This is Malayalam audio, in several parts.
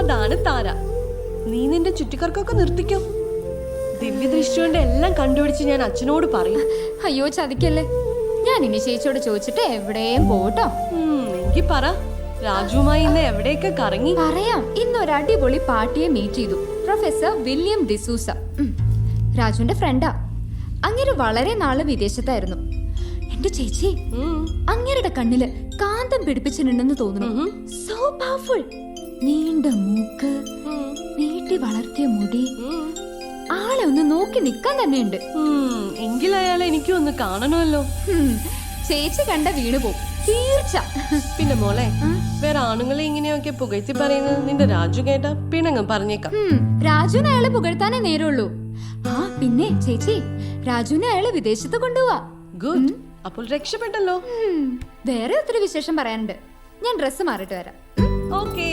അതാണ് താര. നീ നിന്റെ ചുറ്റിക്കർക്കൊക്കെ നിർത്തിക്കോ. ദിവ്യദൃഷ്ടി കൊണ്ട് എല്ലാം കണ്ടുപിടിച്ച് ഞാൻ അച്ഛനോട് പറയും. അയ്യോ ചതിക്കല്ലേ, ഞാൻ ഇനി ചേച്ചിയോട് ചോദിച്ചിട്ട് എവിടെയും പോട്ടോ. എങ്കി പറ, രാജുവുമായി ഇന്ന് എവിടെയൊക്കെ കറങ്ങി? പറയാം. ഇന്ന് ഒരു അടിപൊളി പാർട്ടിയെ മീറ്റ് ചെയ്തു. പ്രൊഫസർ വില്യം ഡിസൂസ, രാജുവിന്റെ ഫ്രണ്ടാ. അങ്ങനെ വളരെ നാള് വിദേശത്തായിരുന്നു. എന്റെ ചേച്ചി, അങ്ങേരുടെ കണ്ണില് കാന്തം പിടിപ്പിച്ചിട്ടുണ്ടെന്ന് തോന്നുന്നു. So powerful. നീണ്ട മൂക്ക്, നീട്ടി വളർത്തിയ മുടി, ആളെ ഒന്ന് നോക്കി നിക്കാൻ തന്നെയുണ്ട്. എങ്കിലയാളെ എനിക്കും ഒന്ന് കാണണമല്ലോ. ചേച്ചി കണ്ട വീണു പോവും തീർച്ച. പിന്നെ മോളെ, വേറെ ആണുങ്ങളെ ഇങ്ങനെയൊക്കെ പുകഴ്ത്തി പറയുന്നത് നിന്റെ രാജു കേട്ടാ പിണങ്ങും, പറഞ്ഞേക്കാം. രാജുവിനെ അയാളെ പുകഴ്ത്താനേ നേരമുള്ളൂ. ആ പിന്നെ ചേച്ചി, രാജുവിനെ അയാളെ വിദേശത്ത് കൊണ്ടുപോവാ. ഗുഡ്, അപ്പോൾ രക്ഷപ്പെട്ടല്ലോ. വേറെ ഒത്തിരി വിശേഷം പറയാനുണ്ട്. ഞാൻ ഡ്രസ്സ് മാറിയിട്ട് വരാം. ഓക്കേ,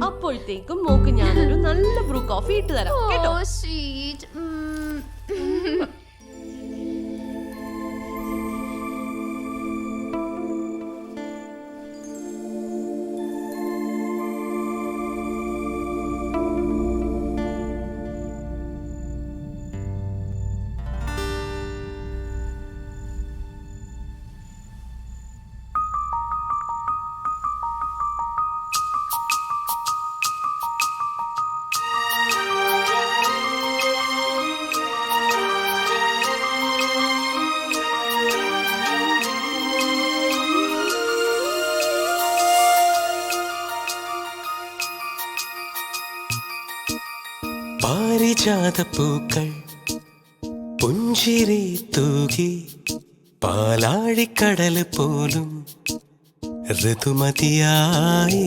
അപ്പോഴത്തേക്കും മോക്ക് ഞാനൊരു നല്ല ബ്രൂ കോഫി ഇട്ട് തരാം കേട്ടോ. പാരിജാതപ്പൂക്കൾ പുഞ്ചിരി തൂകി, പാലാഴിക്കടൽ പോലും ഋതുമതിയായി.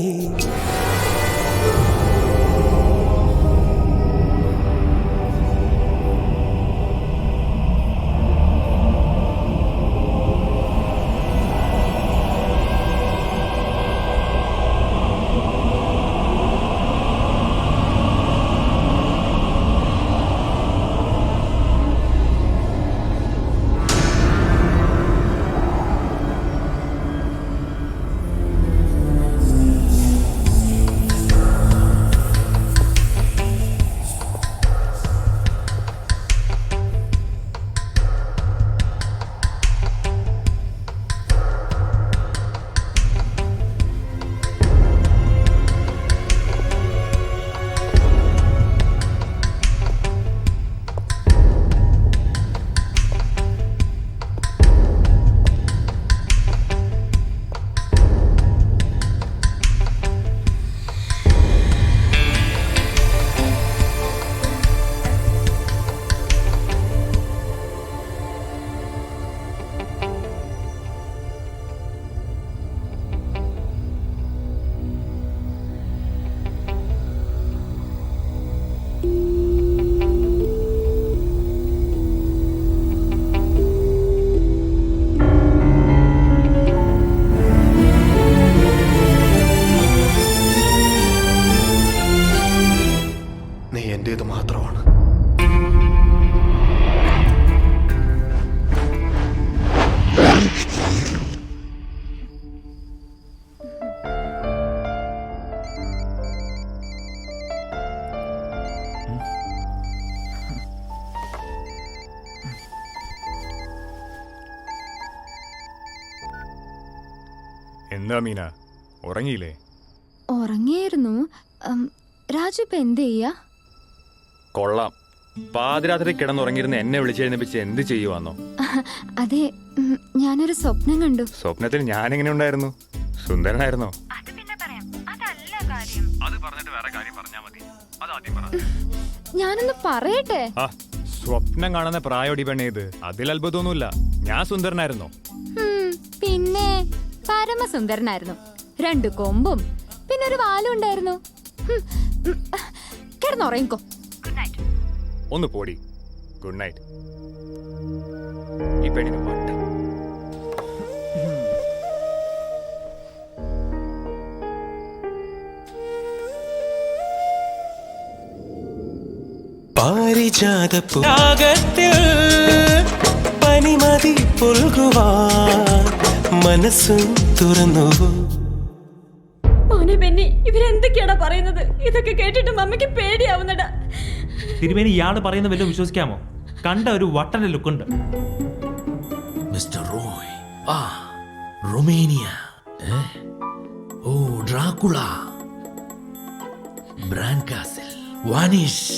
മാത്രമാണ്. എന്താ മീന, ഉറങ്ങിയില്ലേ? ഉറങ്ങിയായിരുന്നു. രാജു ഇപ്പൊ എന്ത് ചെയ്യാ? കൊള്ളാം, പാതിരാത്രി കിടന്നുറങ്ങിയിരുന്ന എന്നെ വിളിച്ചെഴുന്നേപ്പിച്ച് എന്ത് ചെയ്യുവാന്നോ? അതെ, ഞാനൊരു സ്വപ്നം കണ്ടു. സ്വപ്നത്തിൽ ഞാൻ എങ്ങനെ ഉണ്ടായിരുന്നു? സുന്ദരനായിരുന്നോ? ഞാനൊന്ന് പറയട്ടെ. സ്വപ്നം കാണുന്ന പ്രായോടി പെണ്ണേ ഇത്, അതിൽ അത്ഭുതമൊന്നുമില്ല. ഞാൻ സുന്ദരനായിരുന്നോ? പിന്നെ പരമസുന്ദരനായിരുന്നു. 2 കൊമ്പും പിന്നെ ഒരു വാലും ഉണ്ടായിരുന്നു. കിടന്നുറങ്ങിക്കോ. Good night. ഒന്ന് പോടി. Good night. ഈ പെണ്ണിന് വട്ടം. പാരിജാതപ്പൂരാഗത്തിൽ പനിമതി പുൽകുവാൻ മനസ്സും തുറന്നു. മോനെ ബെന്നി, ഇവരെന്തൊക്കെയാടാ പറയുന്നത്? ഇതൊക്കെ കേട്ടിട്ട് മമ്മിക്ക് പേടിയാവുന്നടാ. തിരുമേനി ഇയാള് പറയുന്ന വല്ലതും വിശ്വസിക്കാമോ? കണ്ട ഒരു വട്ടന്റെ ലുക്കുണ്ട്. Mister Roy, Romania. Oh, Dracula, Bran Castle, vanish.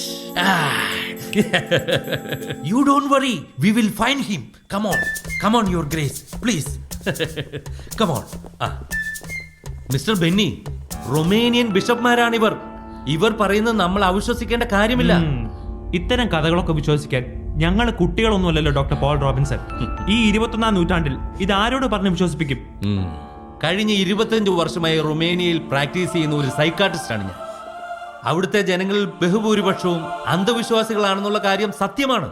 You don't worry, we will find him. Come on, your grace, please. Come on. Mister Benny, Romanian ബിഷപ്പ്മാരാണിവർ. ഇവർ പറയുന്നത് നമ്മൾ അവിശ്വസിക്കേണ്ട കാര്യമില്ല. ഇത്തരം കഥകളൊക്കെ വിശ്വസിക്കാൻ ഞങ്ങൾ കുട്ടികളൊന്നുമല്ലല്ലോ ഡോക്ടർ പോൾ റോബിൻസൺ. ഈ 21-ാം നൂറ്റാണ്ടിൽ ഇത് ആരോട് പറഞ്ഞ് വിശ്വസിപ്പിക്കും? കഴിഞ്ഞ 25 വർഷമായി റൊമേനിയയിൽ പ്രാക്ടീസ് ചെയ്യുന്ന ഒരു സൈക്കാട്രിസ്റ്റാണ് ഞാൻ. അവിടുത്തെ ജനങ്ങളിൽ ബഹുഭൂരിപക്ഷവും അന്ധവിശ്വാസികളാണെന്നുള്ള കാര്യം സത്യമാണ്.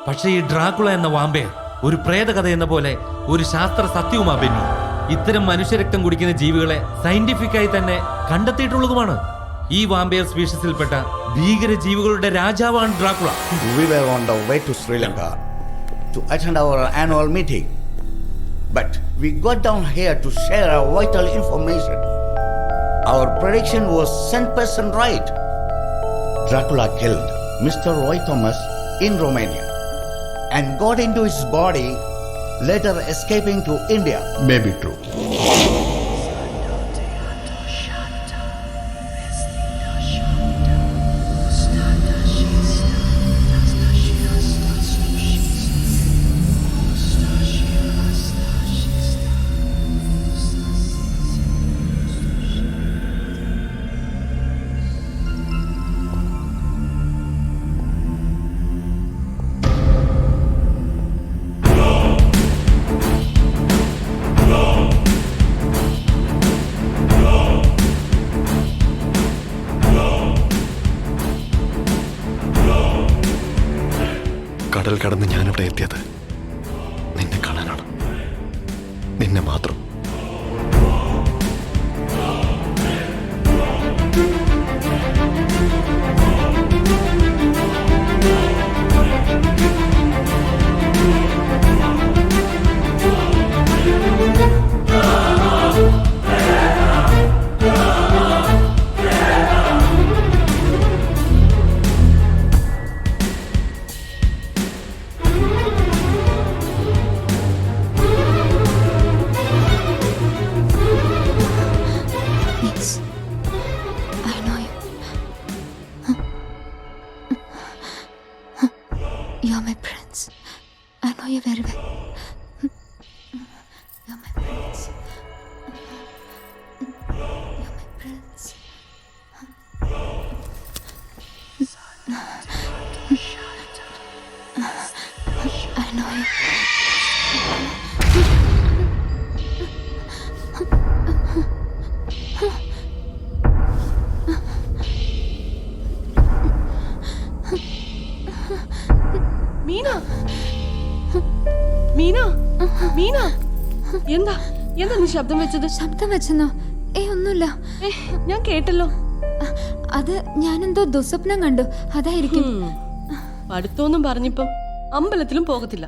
പക്ഷേ ഈ ഡ്രാക്കുള എന്ന വാമ്പയർ ഒരു പ്രേതകഥ എന്ന പോലെ ഒരു ശാസ്ത്ര സത്യവുമാ ബെന്നി. ഇത്തരം മനുഷ്യരക്തം കുടിക്കുന്ന ജീവികളെ സയന്റിഫിക്കായി തന്നെ കണ്ടെത്തിയിട്ടുള്ളതുമാണ്. ഈ വാമ്പയർ സ്പീഷീസിൽപ്പെട്ട ഭീകര ജീവികളുടെ രാജാവാണ് Dracula. We were on the way to Sri Lanka to attend our annual meeting, but we got down here to share our vital information. Our prediction was 100% right. Dracula killed Mr. Roy Thomas in Romania and got into his body, later escaping to India. May be true. കടൽ കടന്ന് ഞാനിവിടെ എത്തിയത് നിന്നെ കാണാനാണ്. നിന്നെ മാത്രം. You're my prince. I know you very well. You're my prince. You're my prince. I know you. Meena Meena Meena എന്താ എന്താ നീ ശബ്ദം വെച്ചത്? ശബ്ദം വെച്ചെന്നോ? ഒന്നുമില്ല. ഞാൻ കേട്ടല്ലോ. അത് ഞാനെന്തോ ദുസ്വപ്നം കണ്ടു, അതായിരിക്കും. പഠിത്തോന്നും പറഞ്ഞിപ്പം അമ്പലത്തിലും പോകത്തില്ല,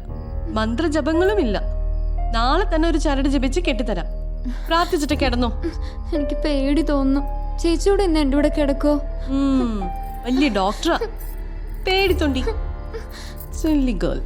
മന്ത്രജപങ്ങളും ഇല്ല. നാളെ തന്നെ ഒരു ചരട് ജപിച്ച് കെട്ടിത്തരാം. പ്രാർത്ഥിച്ചിട്ട് കിടന്നോ. എനിക്ക് പേടി തോന്നുന്നു. ചേച്ചിയോട് ഇന്ന് എൻ്റെ കൂടെ കിടക്കോ? വലിയ ഡോക്ടറാ, പേടിത്തൊണ്ടി. Silly girl.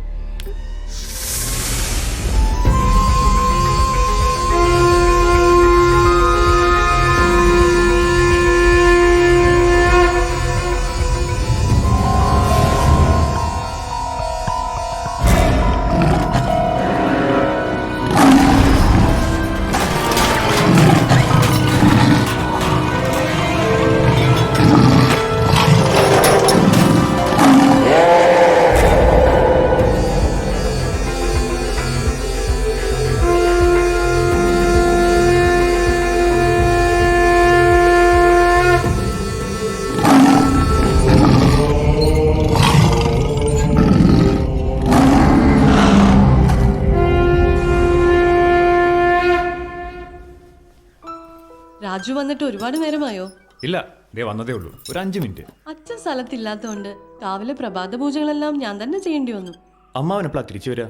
രാജു വന്നിട്ട് ഒരുപാട് നേരമായോ? ഇല്ല, ദേ വന്നതേ ഉള്ളൂ. ഒരു 5 മിനിറ്റ്. അച്ഛൻ സ്ഥലത്തില്ലാത്തതുകൊണ്ട് രാവിലെ പ്രഭാത പൂജകളെല്ലാം ഞാൻ തന്നെ ചെയ്യേണ്ടി വന്നു. അമ്മാവനെപ്പോഴാ തിരിച്ചു വരാ?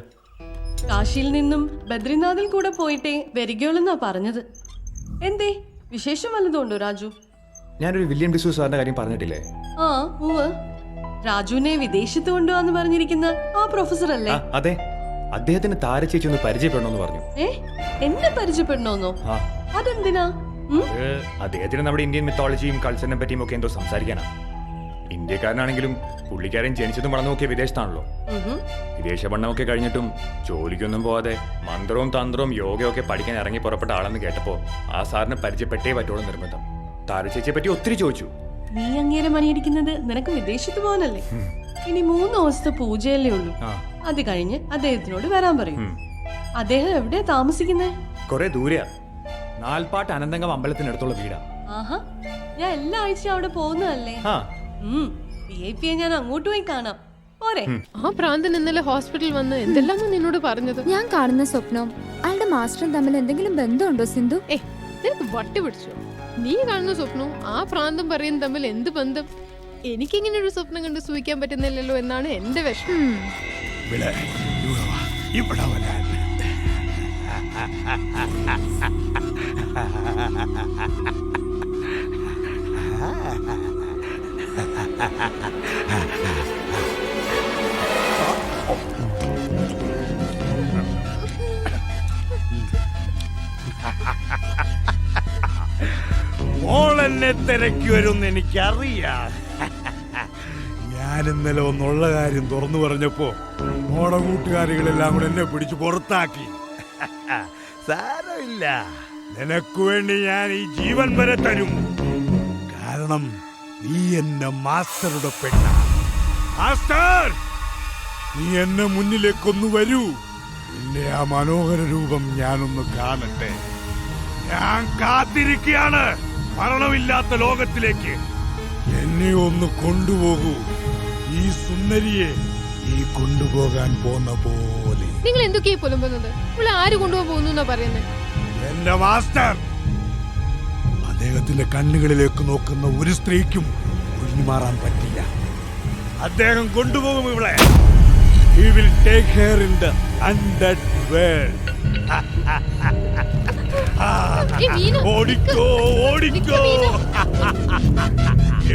കാശിയിൽ നിന്നും ബദ്രിനാഥിൽ കൂടെ പോയിട്ടേ വരികയുള്ളെന്നാ പറഞ്ഞത്. എന്തേ, വിശേഷം വല്ലതുണ്ടോ രാജു? ഞാനൊരു വില്യം ഡിസൂസ് സാറിന്റെ കാര്യം പറഞ്ഞിട്ടില്ലേ? ആ ഉവ്വ്. രാജുവിനെ വിദേശത്ത് കൊണ്ടുപോവാന്ന് പറഞ്ഞിരിക്കുന്ന ആ പ്രൊഫസർ അല്ലേ? അതെ, അദ്ദേഹത്തിന് താരചേച്ചി ഒന്ന് പരിചയപ്പെടണമെന്ന് പറഞ്ഞു. എന്നെ പരിചയപ്പെടണോന്നോ? അതെന്തിനാ? അദ്ദേഹത്തിന് നമ്മുടെ ഇന്ത്യൻ മിത്തോളജിയും കൾച്ചറിനെ പറ്റിയും ഒക്കെ എന്തോ സംസാരിക്കാനാ. ഇന്ത്യക്കാരനാണെങ്കിലും പുള്ളിക്കാരൻ ജനിച്ചതും വളർന്നു നോക്കിയ വിദേശത്താണല്ലോ. വിദേശ പഠനമൊക്കെ കഴിഞ്ഞിട്ടും ജോലിക്കൊന്നും പോവാതെ മന്ത്രവും തന്ത്രവും യോഗയൊക്കെ പഠിക്കാൻ ഇറങ്ങി പുറപ്പെട്ട ആളെന്ന് കേട്ടപ്പോ ആ സാറിനെ പരിചയപ്പെട്ടേ പറ്റുള്ളൂ നിർബന്ധം. താരചേച്ചിയെ പറ്റി ഒത്തിരി ചോദിച്ചു. നീ അങ്ങേരെ മണിയടിക്കുന്നത് നിനക്ക് വിദേശത്ത് പോകാനല്ലേ? ഇനി 3 ദിവസത്തെ പൂജയല്ലേ ഉള്ളൂ. അത് കഴിഞ്ഞ് അദ്ദേഹത്തിനോട് വരാൻ പറയും. അദ്ദേഹം എവിടെയാ താമസിക്കുന്നേ? കൊറേ ദൂരെയാ. നാൽപ്പാട്ട് അനന്തങ്കം അമ്പലത്തിനടുത്തുള്ള വീടാ. ആഹാ, ഞാൻ എല്ലാ ആഴ്ചയും അവിടെ പോകുന്നതല്ലേ. VIP ഞാൻ അങ്ങോട്ട് പോയി കാണാം. പോരെ? ആ പ്രാന്തൻ ഇന്നലെ ഹോസ്പിറ്റലിൽ വന്ന് എന്തെല്ലാം നിന്നോട് പറഞ്ഞത്? ഞാൻ കാണുന്ന സ്വപ്നവും അയാളുടെ മാസ്റ്ററും തമ്മിൽ എന്തെങ്കിലും ബന്ധമുണ്ടോ സിന്ധു? നിനക്ക് വട്ടി പിടിച്ചോ? നീ കാണുന്ന സ്വപ്നവും ആ പ്രാന്തം പറയുന്ന തമ്മിൽ എന്ത് ബന്ധം? എനിക്കിങ്ങനെ ഒരു സ്വപ്നം കണ്ട് സൂഹിക്കാൻ പറ്റുന്നില്ലല്ലോ എന്നാണ് എന്റെ വിഷമം. മോളെന്നെ തിരക്കി വരുമെന്ന് എനിക്കറിയാം. ഞാൻ ഇന്നലെ ഒന്നുള്ള കാര്യം തുറന്നു പറഞ്ഞപ്പോ മോടെ കൂട്ടുകാരികളെല്ലാം കൂടെ എന്നെ പിടിച്ച് പുറത്താക്കി. സാരമില്ല, നിനക്ക് വേണ്ടി ഞാൻ ഈ ജീവൻ വരെ തരും. കാരണം നീ എന്നെ മാസ്റ്ററുടെ പെണ്ണ. മാസ്റ്റർ, നീ എന്നെ മുന്നിലേക്കൊന്നു വരൂ. നിന്റെ ആ മനോഹര രൂപം ഞാനൊന്ന് കാണട്ടെ. ഞാൻ കാത്തിരിക്കുകയാണ് മരണമില്ലാത്ത ലോകത്തിലേക്ക്. എന്നെ ഒന്ന് കൊണ്ടുപോകൂ. ഈ സുന്ദരിയെ നീ കൊണ്ടുപോകാൻ പോന്ന പോലെ. നിങ്ങൾ എന്തൊക്കെയാ പുലമ്പുന്നത്? ഇവിടെ ആര് കൊണ്ടുപോകാൻ പോകുന്നു പറയുന്നത്? എന്റെ മാസ്റ്റർ, അദ്ദേഹത്തിന്റെ കണ്ണുകളിലേക്ക് നോക്കുന്ന ഒരു സ്ത്രീക്കും ഒഴിഞ്ഞു മാറാൻ പറ്റില്ല. അദ്ദേഹം കൊണ്ടുപോകും ഇവളെ. He will take her in the undead world. ഓടിക്കോ, ഓടിക്കോ.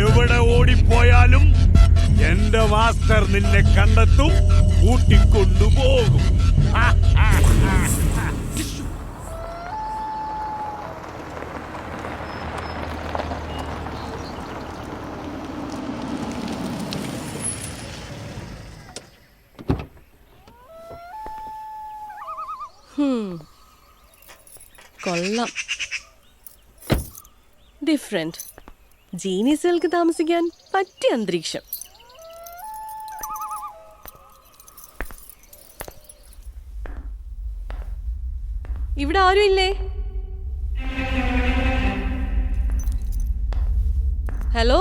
എവിടെ ഓടിപ്പോയാലും എന്റെ മാസ്റ്റർ നിന്നെ കണ്ടെത്തും, കൂട്ടിക്കൊണ്ടുപോകും. കൊള്ളാം. ഡിഫറെന്റ്. ജീനിയസുകൾക്ക് താമസിക്കാൻ പറ്റിയ അന്തരീക്ഷം. ഇവിടെ ആരും ഇല്ലേ? ഹലോ,